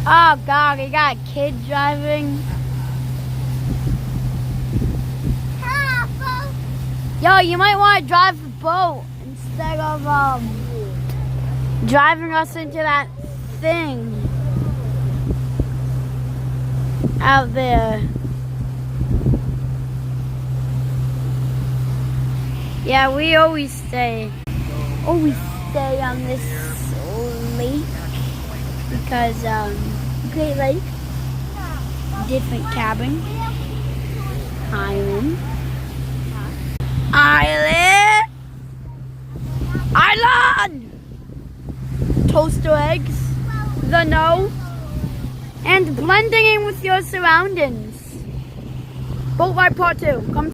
Oh God, we got a kid driving. Yo, you might want to drive the boat instead of driving us into that thing out there. Yeah, we always stay on this lake because Great Lake, different cabin, island, toaster eggs, the no, and blending in with your surroundings. Boat ride part 2. Come